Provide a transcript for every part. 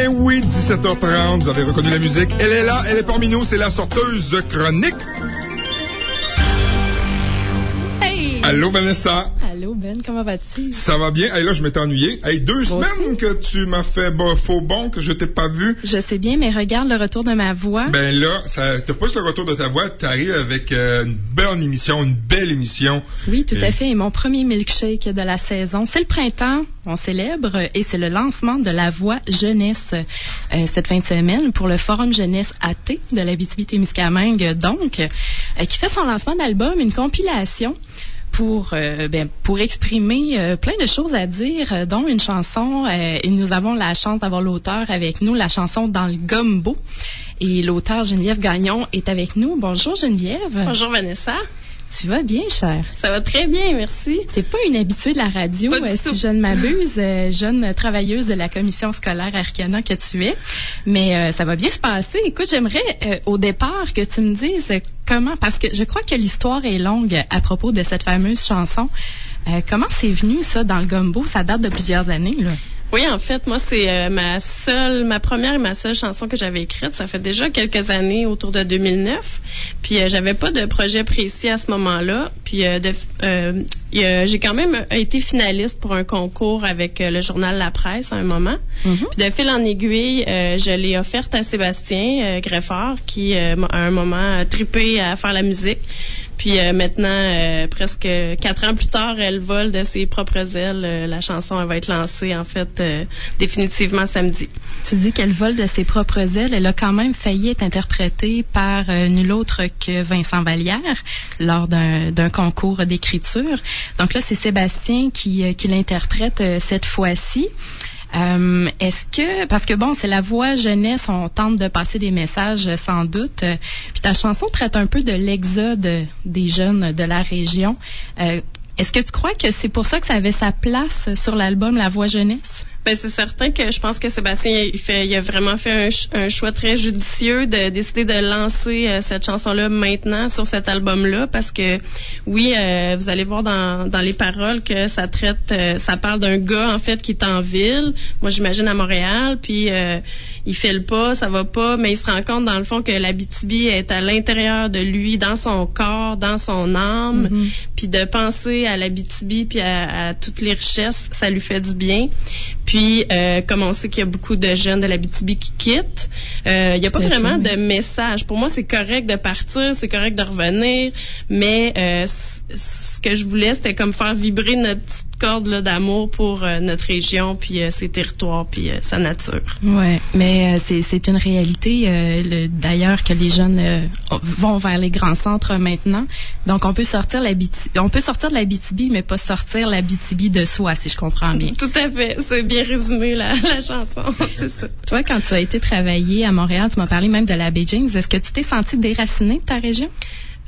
Eh oui, 17h30, vous avez reconnu la musique. Elle est là, elle est parmi nous, c'est la sorteuse chronique. Hey! Allô, Vanessa? Allô, Ben, comment vas-tu? Ça va bien? Hey, là, je m'étais ennuyé. Hey, 2 semaines que tu m'as fait faux bon, que je t'ai pas vu. Je sais bien, mais regarde le retour de ma voix. Ben là, t'as pas le retour de ta voix, t'arrives avec une bonne émission, une belle émission. Oui, tout à fait. Et mon premier milkshake de la saison. C'est le printemps, on célèbre, et c'est le lancement de la Voix Jeunesse cette fin de semaine pour le Forum Jeunesse AT de l'Abitibi-Témiscamingue, donc, qui fait son lancement d'album, une compilation pour exprimer plein de choses à dire, dont une chanson, et nous avons la chance d'avoir l'auteur avec nous, la chanson Dans le gumbo. Et l'auteur Geneviève Gagnon est avec nous. Bonjour Geneviève. Bonjour Vanessa. Tu vas bien, chère? Ça va très bien, merci. T'es pas une habituée de la radio, si je ne m'abuse, jeune travailleuse de la commission scolaire Arcana que tu es. Mais ça va bien se passer. Écoute, j'aimerais au départ que tu me dises comment, parce que je crois que l'histoire est longue à propos de cette fameuse chanson. Comment c'est venu, ça, dans le gumbo? Ça date de plusieurs années, là. Oui, en fait, moi, c'est ma première et ma seule chanson que j'avais écrite. Ça fait déjà quelques années, autour de 2009. Puis, j'avais pas de projet précis à ce moment-là. Puis, j'ai quand même été finaliste pour un concours avec le journal La Presse à un moment. Mm-hmm. Puis, de fil en aiguille, je l'ai offerte à Sébastien Greffard, qui, à un moment, trippé à faire la musique. Puis maintenant, presque 4 ans plus tard, elle vole de ses propres ailes. La chanson, elle va être lancée, en fait, définitivement samedi. Tu dis qu'elle vole de ses propres ailes. Elle a quand même failli être interprétée par nul autre que Vincent Vallière lors d'un concours d'écriture. Donc là, c'est Sébastien qui l'interprète cette fois-ci. Est-ce que, parce que bon, c'est la Voix Jeunesse, on tente de passer des messages sans doute, puis ta chanson traite un peu de l'exode des jeunes de la région. Est-ce que tu crois que c'est pour ça que ça avait sa place sur l'album La Voix Jeunesse? Ben c'est certain que je pense que Sébastien il a vraiment fait un choix très judicieux de décider de lancer cette chanson-là maintenant sur cet album-là, parce que oui, vous allez voir dans les paroles que ça parle d'un gars en fait qui est en ville. Moi j'imagine à Montréal, puis il file pas, ça va pas, mais il se rend compte dans le fond que l'Abitibi est à l'intérieur de lui, dans son corps, dans son âme, puis de penser à l'Abitibi puis à toutes les richesses, ça lui fait du bien. Puis, comme on sait qu'il y a beaucoup de jeunes de l'Abitibi qui quittent, il n'y a pas vraiment de message. Pour moi, c'est correct de partir, c'est correct de revenir, mais ce que je voulais, c'était comme faire vibrer notre petite corde là, d'amour pour notre région, puis ses territoires, puis sa nature. Ouais, mais c'est une réalité d'ailleurs que les jeunes vont vers les grands centres maintenant. Donc on peut sortir de l'Abitibi, mais pas sortir l'Abitibi de soi, si je comprends bien. Tout à fait, c'est bien résumé la chanson, c'est ça. Toi, quand tu as été travailler à Montréal, tu m'as parlé même de la Baie James. Est-ce que tu t'es sentie déracinée de ta région?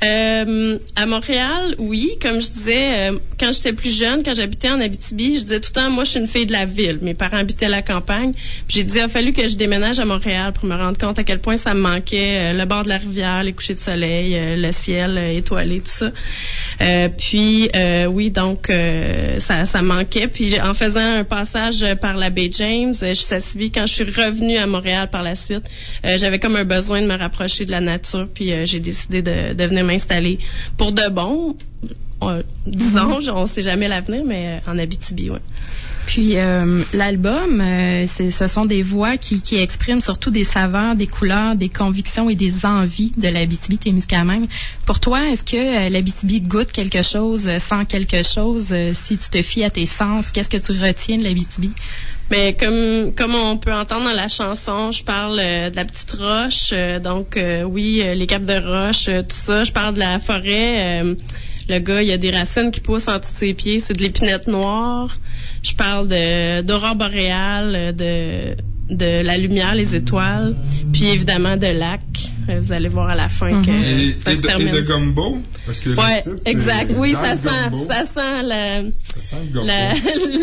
À Montréal, oui, comme je disais, quand j'étais plus jeune, quand j'habitais en Abitibi, je disais tout le temps, moi, je suis une fille de la ville. Mes parents habitaient à la campagne. Puis j'ai dit, il a fallu que je déménage à Montréal pour me rendre compte à quel point ça me manquait, le bord de la rivière, les couchers de soleil, le ciel étoilé, tout ça. Oui, donc ça manquait. Puis en faisant un passage par la Baie James, je suis quand je suis revenue à Montréal par la suite, j'avais comme un besoin de me rapprocher de la nature. Puis j'ai décidé de venir m'installer pour de bon, disons, on sait jamais l'avenir, mais en Abitibi, oui. Puis l'album, ce sont des voix qui expriment surtout des saveurs, des couleurs, des convictions et des envies de l'Abitibi-Témiscamingue. Pour toi, est-ce que l'Abitibi goûte quelque chose, sent quelque chose? Si tu te fies à tes sens, qu'est-ce que tu retiens de l'Abitibi? Mais comme on peut entendre dans la chanson, je parle de la petite roche, oui, les capes de roche, tout ça. Je parle de la forêt. Le gars, il y a des racines qui poussent en dessous de ses pieds. C'est de l'épinette noire. Je parle d'aurore boréale, de la lumière, les étoiles, puis évidemment de lac. Vous allez voir à la fin que ça se termine. Et de gumbo, parce que ouais, titre, exact. Oui, ça sent le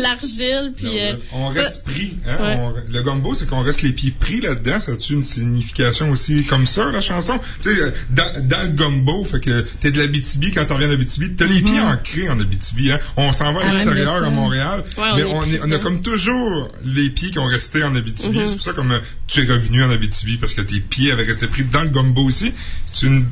l'argile, puis on reste pris. Hein? Le gumbo, c'est qu'on reste les pieds pris là-dedans. Ça a-tu une signification aussi comme ça, la chanson? Tu sais, dans le gumbo, fait que t'es de l'Abitibi, quand t'en reviens d'Abitibi, t'as les pieds ancrés en Abitibi. Hein? On s'en va à l'extérieur, à Montréal, mais on a comme toujours les pieds qui ont resté en Abitibi. Abitibi. C'est pour ça comme tu es revenu en Abitibi parce que tes pieds avaient resté pris dans le gumbo aussi. C'est une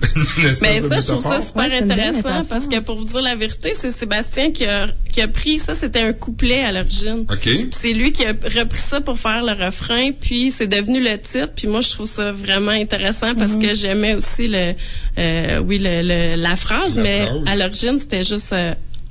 espèce de ça, je trouve ça métaphore. super intéressant parce que pour vous dire la vérité, c'est Sébastien qui a pris ça. C'était un couplet à l'origine. OK. Puis c'est lui qui a repris ça pour faire le refrain, puis c'est devenu le titre. Puis moi, je trouve ça vraiment intéressant parce que j'aimais aussi la phrase, mais à l'origine, c'était juste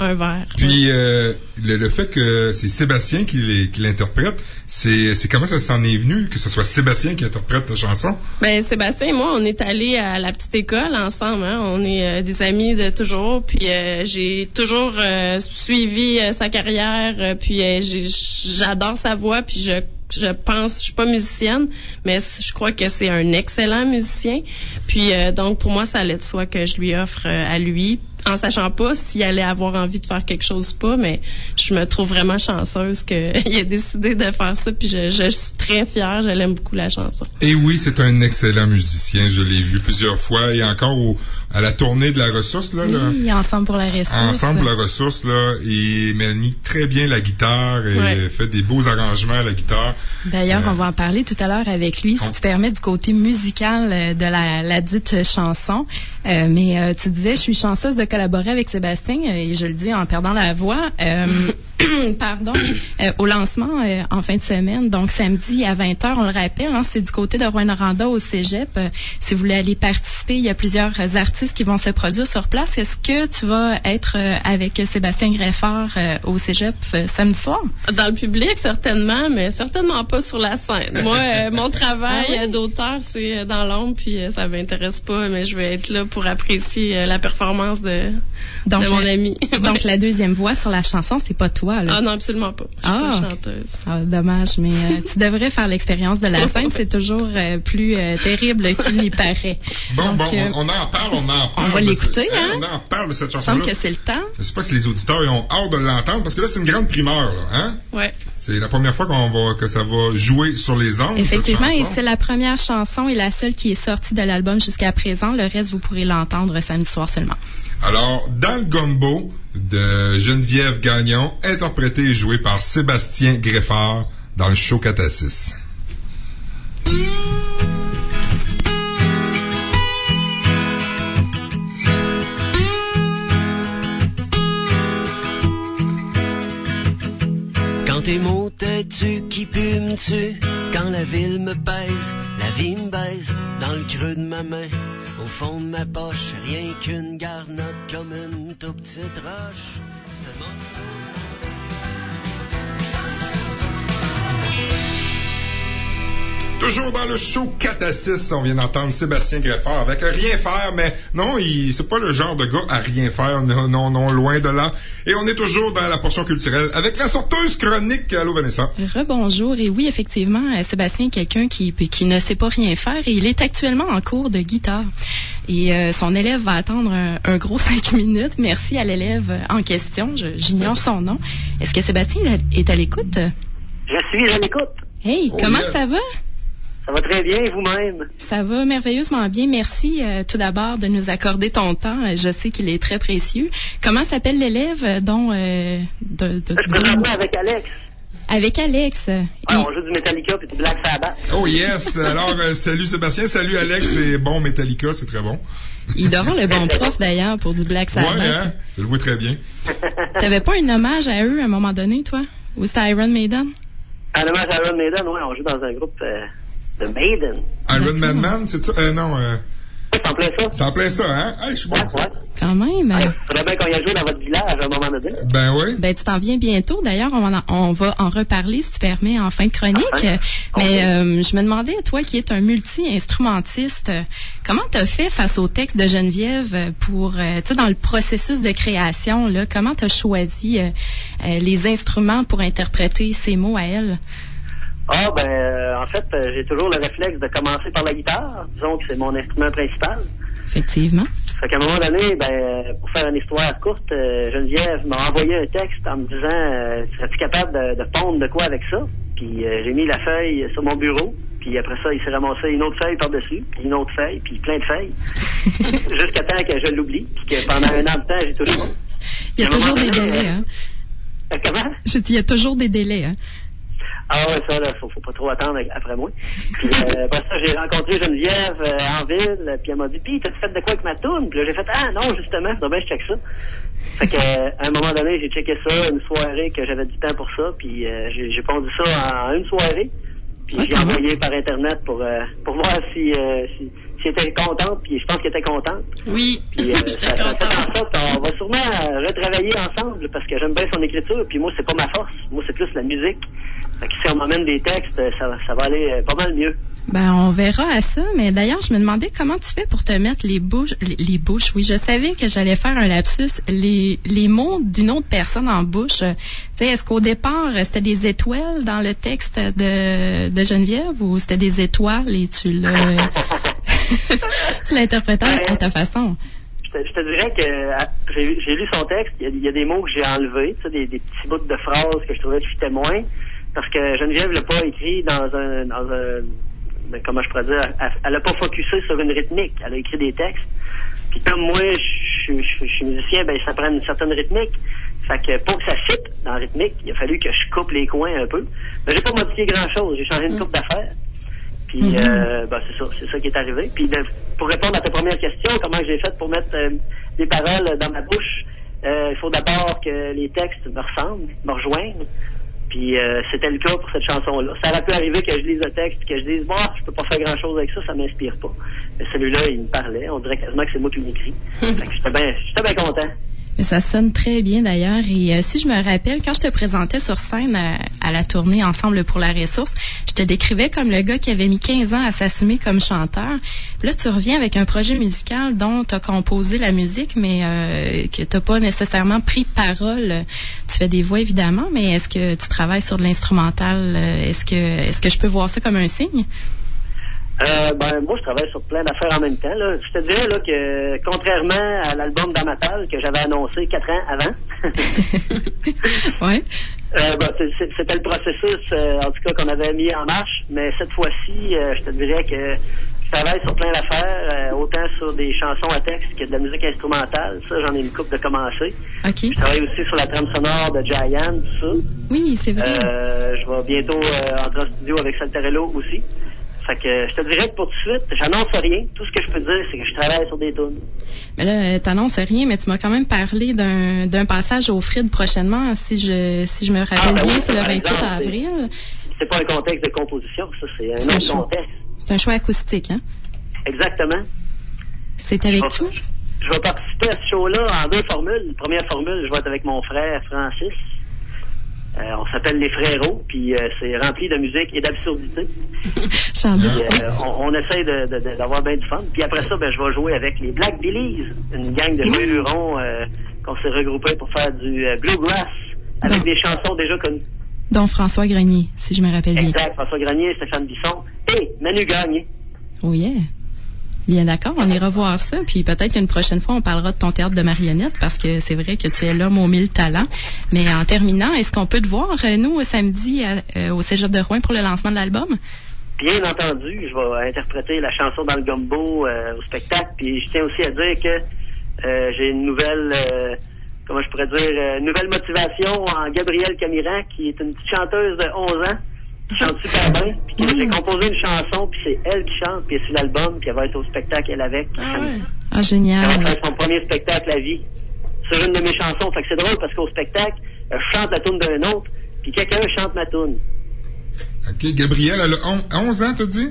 un vers. Puis le fait que c'est Sébastien qui l'interprète, c'est comment ça s'en est venu que ce soit Sébastien qui interprète la chanson? Ben Sébastien et moi, on est allés à la petite école ensemble. Hein? On est des amis de toujours. Puis j'ai toujours suivi sa carrière. Puis j'adore sa voix. Puis je pense, je suis pas musicienne, mais je crois que c'est un excellent musicien. Puis donc pour moi, ça allait de soi que je lui offre à lui, en sachant pas s'il allait avoir envie de faire quelque chose ou pas, mais je me trouve vraiment chanceuse qu'il ait décidé de faire ça, puis je suis très fière, je l'aime beaucoup la chanson. Et oui, c'est un excellent musicien, je l'ai vu plusieurs fois, et encore à la tournée de la ressource, là. Oui, là, Ensemble pour la ressource. Ensemble pour la ressource, là, il manie très bien la guitare et fait des beaux arrangements à la guitare. D'ailleurs, on va en parler tout à l'heure avec lui, si tu permets, du côté musical de la dite chanson. Mais tu disais, je suis chanceuse de collaborer avec Sébastien, et je le dis en perdant la voix. Pardon, au lancement en fin de semaine, donc samedi à 20h, on le rappelle, hein, c'est du côté de Rouyn-Noranda au Cégep. Si vous voulez aller participer, il y a plusieurs artistes qui vont se produire sur place. Est-ce que tu vas être avec Sébastien Greffard au Cégep samedi soir? Dans le public, certainement, mais certainement pas sur la scène. Moi, mon travail d'auteur, c'est dans l'ombre, puis ça m'intéresse pas, mais je vais être là pour apprécier la performance de mon ami. Donc, la deuxième voix sur la chanson, c'est pas toi, là? Ah non, absolument pas. Je suis pas chanteuse. Ah, dommage, mais tu devrais faire l'expérience de la scène. C'est toujours plus terrible qu'il n'y paraît. Donc, on en parle. On va l'écouter, hein? On en parle de cette chanson-là. Il semble que c'est le temps. Je sais pas si les auditeurs ont hâte de l'entendre, parce que là, c'est une grande primeur, là, hein? Ouais. C'est la première fois que ça va jouer sur les ondes. Effectivement, et c'est la première chanson et la seule qui est sortie de l'album jusqu'à présent. Le reste, vous pourrez l'entendre samedi soir seulement. Alors, dans le gumbo de Geneviève Gagnon, interprété et joué par Sébastien Greffard dans le show Catassis. Quand tes mots têtus qui puent me tuent, quand la ville me pèse, la vie me baise dans le creux de ma main. Au fond de ma poche, rien qu'une garnotte comme une toute petite roche. Toujours dans le show Catassis, on vient d'entendre Sébastien Greffard avec Rien faire, mais non, c'est pas le genre de gars à rien faire, non, loin de là. Et on est toujours dans la portion culturelle avec la sorteuse chronique. Allô, Vanessa. Rebonjour, et oui, effectivement, Sébastien est quelqu'un qui ne sait pas rien faire, et il est actuellement en cours de guitare. Et son élève va attendre un gros 5 minutes. Merci à l'élève en question, j'ignore son nom. Est-ce que Sébastien est à l'écoute? Je suis à l'écoute. Hey, comment ça va? Ça va très bien, et vous-même? Ça va merveilleusement bien. Merci tout d'abord de nous accorder ton temps. Je sais qu'il est très précieux. Comment s'appelle l'élève dont... Je peux parler avec Alex. Avec Alex. Ouais, on joue du Metallica puis du Black Sabbath. Oh yes! Alors, salut Sébastien, salut Alex. C'est bon, Metallica, c'est très bon. Il doit avoir le bon prof d'ailleurs pour du Black Sabbath. Ouais, hein? Je le vois très bien. T'avais pas un hommage à eux à un moment donné, toi? Ou c'était Iron Maiden? Un hommage à Iron Maiden, oui. On joue dans un groupe... de Maiden. Iron Man, c'est ça? Non. C'est en plein ça. C'est en plein ça, hein? Hey, je suis bon. Ouais. Quand même. Faudrait bien qu'on y a joué dans votre village à un moment donné. Ben oui. Ben, tu t'en viens bientôt. D'ailleurs, on va en reparler, si tu permets, en fin de chronique. Mais je me demandais, toi qui es un multi-instrumentiste, comment t'as fait face au texte de Geneviève pour, tu sais, dans le processus de création, là, comment t'as choisi les instruments pour interpréter ces mots à elle? En fait, j'ai toujours le réflexe de commencer par la guitare. Disons que c'est mon instrument principal. Effectivement. Fait qu'à un moment donné, pour faire une histoire courte, Geneviève m'a envoyé un texte en me disant serais-tu capable de pondre de quoi avec ça? Puis j'ai mis la feuille sur mon bureau. Puis après ça, il s'est ramassé une autre feuille par-dessus, puis une autre feuille, puis plein de feuilles. Jusqu'à temps que je l'oublie, puis que pendant un an de temps, j'ai toujours... Il y a toujours des délais, hein? Comment? Je dis, il y a toujours des délais, hein? Ah ouais, ça, là, faut pas trop attendre après moi. Puis, après ça, j'ai rencontré Geneviève en ville, puis elle m'a dit, pis t'as fait de quoi avec ma toune? Puis là, j'ai fait, ah non, justement, c'est bien, je check ça. Fait que, à un moment donné, j'ai checké ça, une soirée que j'avais du temps pour ça, puis j'ai pondu ça en une soirée. Puis j'ai envoyé par Internet pour voir si elle était contente, puis je pense qu'elle était contente. Oui, puis, j'étais contente. On va sûrement retravailler ensemble, parce que j'aime bien son écriture, puis moi, c'est pas ma force. Moi, c'est plus la musique. Fait que si on m'amène des textes, ça va aller pas mal mieux. Ben, on verra à ça, mais d'ailleurs, je me demandais comment tu fais pour te mettre les bouches, oui, je savais que j'allais faire un lapsus, les mots d'une autre personne en bouche. Tu sais, est-ce qu'au départ, c'était des étoiles dans le texte de Geneviève, ou c'était des étoiles et tu l'interprétais à ta façon? Je te dirais que j'ai lu son texte, il y a des mots que j'ai enlevés, tu sais, des petits bouts de phrases que je trouvais qui étaient moins, parce que Geneviève l'a pas écrit dans un comment je pourrais dire, elle a pas focusé sur une rythmique, elle a écrit des textes. Puis comme moi, je suis musicien, ben ça prend une certaine rythmique. Fait que pour que ça fitte dans la rythmique, il a fallu que je coupe les coins un peu. Mais j'ai pas modifié grand-chose, j'ai changé une coupe d'affaires. Puis c'est ça qui est arrivé. Puis pour répondre à ta première question, comment j'ai fait pour mettre des paroles dans ma bouche, il faut d'abord que les textes me ressemblent, me rejoignent. Puis c'était le cas pour cette chanson-là. Ça aurait pu arriver que je lise le texte et que je dise je peux pas faire grand-chose avec ça m'inspire pas. Mais celui-là, il me parlait. On dirait quasiment que c'est moi qui l'écris. Fait que j'étais bien content. Mais ça sonne très bien d'ailleurs. Et si je me rappelle, quand je te présentais sur scène à la tournée Ensemble pour la ressource, je te décrivais comme le gars qui avait mis 15 ans à s'assumer comme chanteur. Puis là, tu reviens avec un projet musical dont tu as composé la musique, mais que tu n'as pas nécessairement pris parole. Tu fais des voix, évidemment, mais est-ce que tu travailles sur de l'instrumental? Est-ce que je peux voir ça comme un signe? Moi, je travaille sur plein d'affaires en même temps. Là. Je te dirais là, que, contrairement à l'album d'Amatal que j'avais annoncé 4 ans avant, ouais. C'était le processus, en tout cas, qu'on avait mis en marche. Mais cette fois-ci, je te dirais que je travaille sur plein d'affaires, autant sur des chansons à texte que de la musique instrumentale. Ça, j'en ai une couple de commencer. Okay. Je travaille aussi sur la trame sonore de Giant, tout ça. Oui, c'est vrai. Je vais bientôt entrer en studio avec Saltarello aussi. Fait que je te dirais que pour tout de suite, j'annonce rien. Tout ce que je peux dire, c'est que je travaille sur des tunes. Mais là, t'annonces rien, mais tu m'as quand même parlé d'un passage au Fried prochainement. Si je me rappelle bien, c'est le 28 avril. C'est pas un contexte de composition, ça, c'est un autre contexte. C'est un choix acoustique, hein? Exactement. C'est avec qui? Je vais participer à ce show-là en 2 formules. La première formule, je vais être avec mon frère Francis. On s'appelle Les Frérots, puis c'est rempli de musique et d'absurdité. On essaie d'avoir bien du fun. Puis après ça, je vais jouer avec les Black Billies, une gang de joueurs lurons qu'on s'est regroupés pour faire du bluegrass avec des chansons déjà connues. Dont François Grenier, si je me rappelle bien. Exact, François Grenier, Stéphane Bisson et Manu Gagné. Oh yeah. Bien d'accord, on ira voir ça, puis peut-être qu'une prochaine fois, on parlera de ton théâtre de marionnettes, parce que c'est vrai que tu es l'homme aux 1000 talents. Mais en terminant, est-ce qu'on peut te voir, nous, samedi, au Cégep de Rouen pour le lancement de l'album? Bien entendu, je vais interpréter la chanson dans le gumbo au spectacle, puis je tiens aussi à dire que j'ai une nouvelle, comment je pourrais dire, nouvelle motivation en Gabrielle Camiran, qui est une petite chanteuse de 11 ans, qui chante super bien, puis j'ai composé une chanson, puis c'est elle qui chante, puis c'est l'album, puis elle va être au spectacle, elle avec. Ah, génial. Elle va faire son premier spectacle à vie sur une de mes chansons. Fait que c'est drôle parce qu'au spectacle, je chante la toune d'un autre, puis quelqu'un chante ma toune. OK, Gabrielle, elle a 11 ans, t'as dit?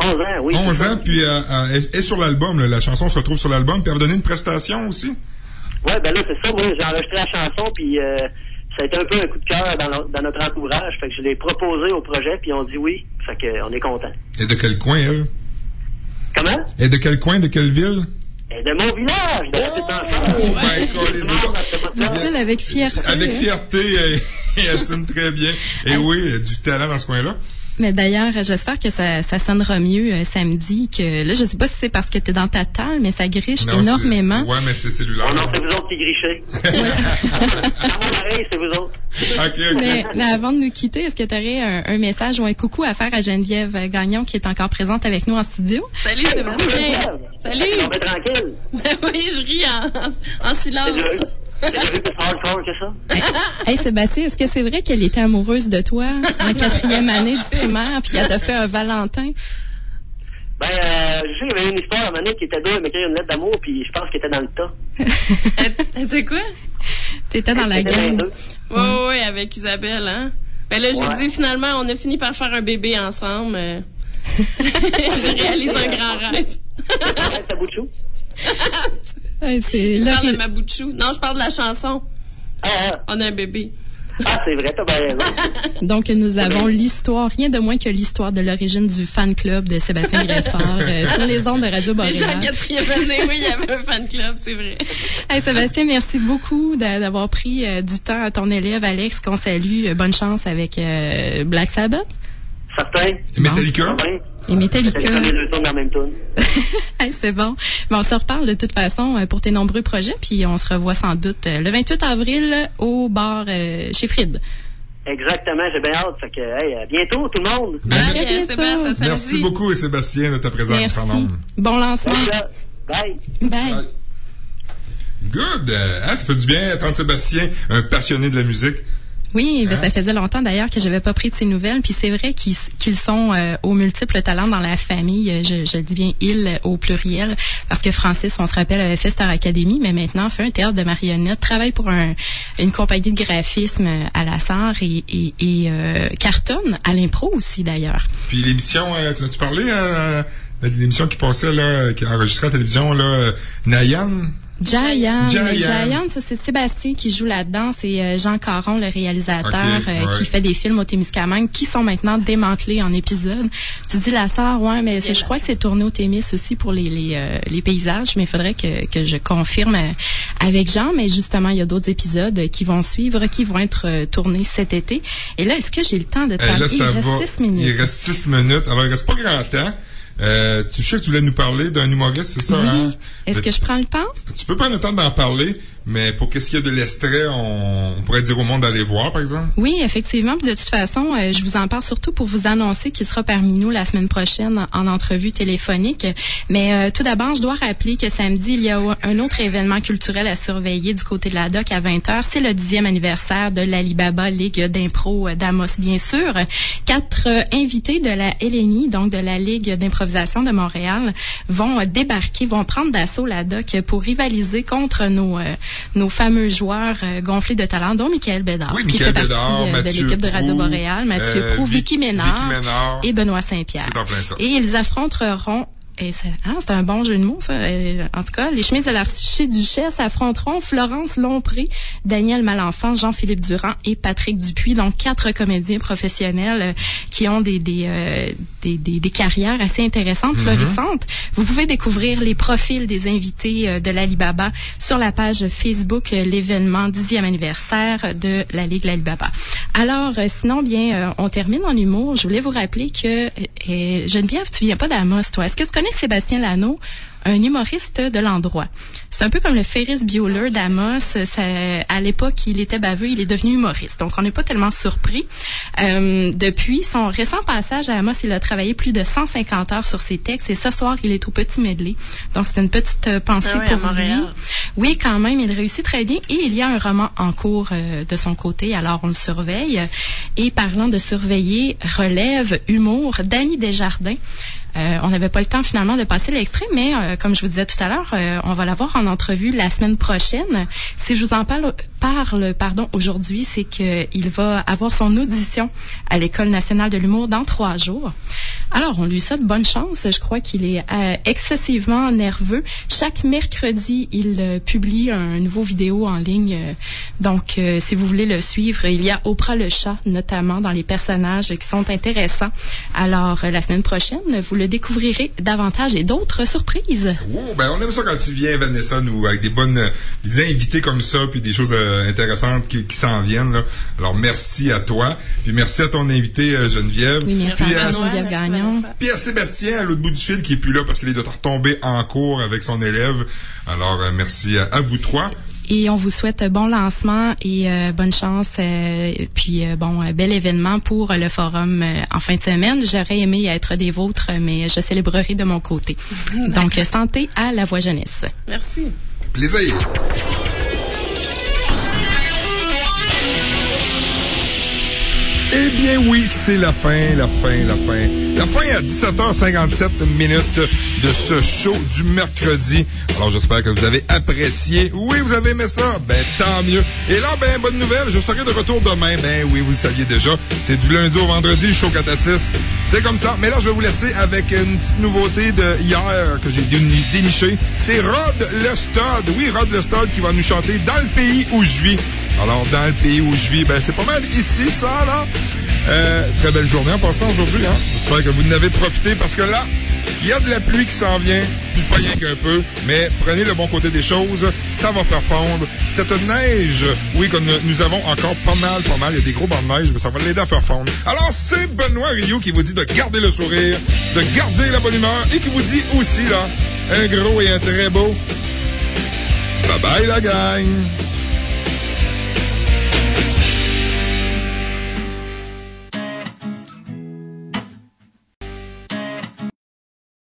11 ans, oui. 11 ans, puis elle est sur l'album, là. La chanson se retrouve sur l'album, puis elle va donner une prestation aussi? Ouais, là, c'est ça. Moi, j'ai enregistré la chanson, puis ça a été un peu un coup de cœur dans notre entourage. Fait que je l'ai proposé au projet, puis on dit oui. Fait que on est content. Et de quel coin, elle? Comment? Et de quel coin, de quelle ville? Et de mon village, de la Dit-il avec fierté. Avec fierté, elle assume très bien. Et oui, du talent dans ce coin-là. Mais d'ailleurs, j'espère que ça sonnera mieux samedi. Que là, je sais pas si c'est parce que t'es dans ta talle, mais ça griche énormément. Ouais, mais c'est cellulaire. Oh non, c'est vous autres qui grichez. Dans mon oreille, c'est vous autres. Okay. Mais avant de nous quitter, est-ce que tu aurais un message ou un coucou à faire à Geneviève Gagnon qui est encore présente avec nous en studio? Salut Sébastien. Salut. Tranquille. Oui, je ris en silence. J'ai vu plus hardcore que ça. Hey Sébastien, est-ce que c'est vrai qu'elle était amoureuse de toi en 4e année du primaire puis qu'elle t'a fait un Valentin? Je sais qu'il y avait une histoire à un moment donné qui était deux, elle m'écrire une lettre d'amour, puis je pense qu'elle était dans le tas. Elle était quoi? T'étais dans la gang. Oui, avec Isabelle, hein? Ben là, j'ai dit, finalement, on a fini par faire un bébé ensemble. J'ai réalisé un grand rêve. Ta bout de chou? Je parle de ma bout de chou. Non, je parle de la chanson. On a un bébé. Ah, c'est vrai, t'as bien raison. Donc, nous avons l'histoire, rien de moins que l'histoire de l'origine du fan club de Sébastien Greffard sur les ondes de Radio Boréal. Déjà en 4e année, oui, il y avait un fan club, c'est vrai. Hey, Sébastien, merci beaucoup d'avoir pris du temps à ton élève Alex, qu'on salue. Bonne chance avec Black Sabbath. Certain. Metallica. Et Metallica. Les deux tours dans la même tune. Hey, c'est bon. Mais on se reparle de toute façon pour tes nombreux projets, puis on se revoit sans doute le 28 avril au bar chez Fried. Exactement, j'ai bien hâte. Fait que, à bientôt tout le monde. Merci beaucoup Sébastien de ta présence. Merci. Bon lancement. Bye. Bye. Good. Ça fait du bien d'entendre Sébastien, un passionné de la musique. Oui, ça faisait longtemps d'ailleurs que j'avais pas pris de ses nouvelles, puis c'est vrai qu'ils sont aux multiples talents dans la famille. Je dis bien il au pluriel, parce que Francis, on se rappelle, avait fait Star Academy, mais maintenant fait un théâtre de marionnettes, travaille pour une compagnie de graphisme à la Sarre et cartonne à l'impro aussi d'ailleurs. Puis l'émission, tu as-tu parlé l'émission qui passait là, qui a enregistré à la télévision là, Nayan? Giant, ça c'est Sébastien qui joue là-dedans, c'est Jean Caron, le réalisateur, qui fait des films au Témiscamingue qui sont maintenant démantelés en épisodes. Tu dis la Sarre, ouais, mais je crois que c'est tourné au Témis aussi pour les paysages, mais il faudrait que je confirme avec Jean, mais justement il y a d'autres épisodes qui vont suivre, qui vont être tournés cet été. Et là, est-ce que j'ai le temps de te parler? Il reste 6 minutes. Il reste 6 minutes, alors il reste pas grand temps. Tu sais que tu voulais nous parler d'un humoriste, c'est ça? Oui. Hein? Est-ce que je prends le temps? Tu peux prendre le temps d'en parler, mais pour qu'est-ce qu'il y a de l'extrait, on pourrait dire au monde d'aller voir, par exemple? Oui, effectivement. Puis de toute façon, je vous en parle surtout pour vous annoncer qu'il sera parmi nous la semaine prochaine en entrevue téléphonique. Mais tout d'abord, je dois rappeler que samedi, il y a un autre événement culturel à surveiller du côté de la DOC à 20h. C'est le 10e anniversaire de l'Alibaba Ligue d'impro d'Amos, bien sûr. 4 invités de la LNI, donc de la Ligue d'improvisation de Montréal, vont débarquer, vont prendre d'assaut la DOC pour rivaliser contre nos fameux joueurs gonflés de talent, dont Michael Bédard, qui fait partie de l'équipe de Radio Boréal, Mathieu Proulx, Vicky Ménard et Benoît Saint-Pierre. C'est en plein ça. Et ils affronteront c'est un bon jeu de mots, ça. En tout cas, les chemises de l'archiduchesse affronteront Florence Lompré, Daniel Malenfant, Jean-Philippe Durand et Patrick Dupuis, donc 4 comédiens professionnels qui ont des carrières assez intéressantes, florissantes. Vous pouvez découvrir les profils des invités de l'Alibaba sur la page Facebook, l'événement 10e anniversaire de la Ligue l'Alibaba. Alors, sinon, bien, on termine en humour. Je voulais vous rappeler que Geneviève, tu viens pas d'Amos, toi. Est-ce que tu connais Sébastien Lano, un humoriste de l'endroit? C'est un peu comme le Ferris Bueller d'Amos. À l'époque, il était baveux, il est devenu humoriste. Donc, on n'est pas tellement surpris. Depuis son récent passage à Amos, il a travaillé plus de 150 heures sur ses textes et ce soir, il est au Petit Medley. Donc, c'est une petite pensée pour lui. Oui, quand même, il réussit très bien et il y a un roman en cours de son côté, alors on le surveille. Et parlant de surveiller, relève, humour, Dany Desjardins. On n'avait pas le temps finalement de passer l'extrait, mais comme je vous disais tout à l'heure, on va l'avoir en entrevue la semaine prochaine. Si je vous en parle aujourd'hui, c'est qu'il va avoir son audition à l'École nationale de l'humour dans 3 jours. Alors, on lui souhaite bonne chance. Je crois qu'il est excessivement nerveux. Chaque mercredi, il publie un nouveau vidéo en ligne. Donc, si vous voulez le suivre, il y a Oprah le chat, notamment dans les personnages qui sont intéressants. Alors, la semaine prochaine, vous le découvrirez davantage et d'autres surprises. Oh, ben on aime ça quand tu viens, Vanessa, nous, avec des invités comme ça, puis des choses intéressantes qui s'en viennent. Là. Alors, merci à toi. Puis merci à ton invité, Geneviève. Oui, merci à Geneviève Gagnon. Puis à Sébastien, à l'autre bout du fil, qui est plus là parce qu'il doit retomber en cours avec son élève. Alors, merci à vous 3. Et on vous souhaite bon lancement et bonne chance. Puis bel événement pour le forum en fin de semaine. J'aurais aimé être des vôtres, mais je célébrerai de mon côté. Donc, santé à la Voix Jeunesse. Merci. Plaisir. Eh bien oui, c'est la fin à 17h57 de ce show du mercredi. Alors j'espère que vous avez apprécié. Oui, vous avez aimé ça? Ben tant mieux. Et là, ben bonne nouvelle, je serai de retour demain. Ben oui, vous le saviez déjà. C'est du lundi au vendredi, le show 4 à 6. C'est comme ça. Mais là, je vais vous laisser avec une petite nouveauté de hier que j'ai dénichée. C'est Rod le Stud. Oui, Rod le Stud qui va nous chanter Dans le pays où je vis. Alors, dans le pays où je vis, ben c'est pas mal ici, ça, là. Très belle journée en passant aujourd'hui, hein. J'espère que vous en avez profité parce que là, il y a de la pluie qui s'en vient, puis pas rien qu'un peu, mais prenez le bon côté des choses, ça va faire fondre. Cette neige, oui, que nous avons encore pas mal, il y a des gros bancs de neige, mais ça va l'aider à faire fondre. Alors, c'est Benoît Rioux qui vous dit de garder le sourire, de garder la bonne humeur, et qui vous dit aussi, là, un gros et un très beau bye bye la gang!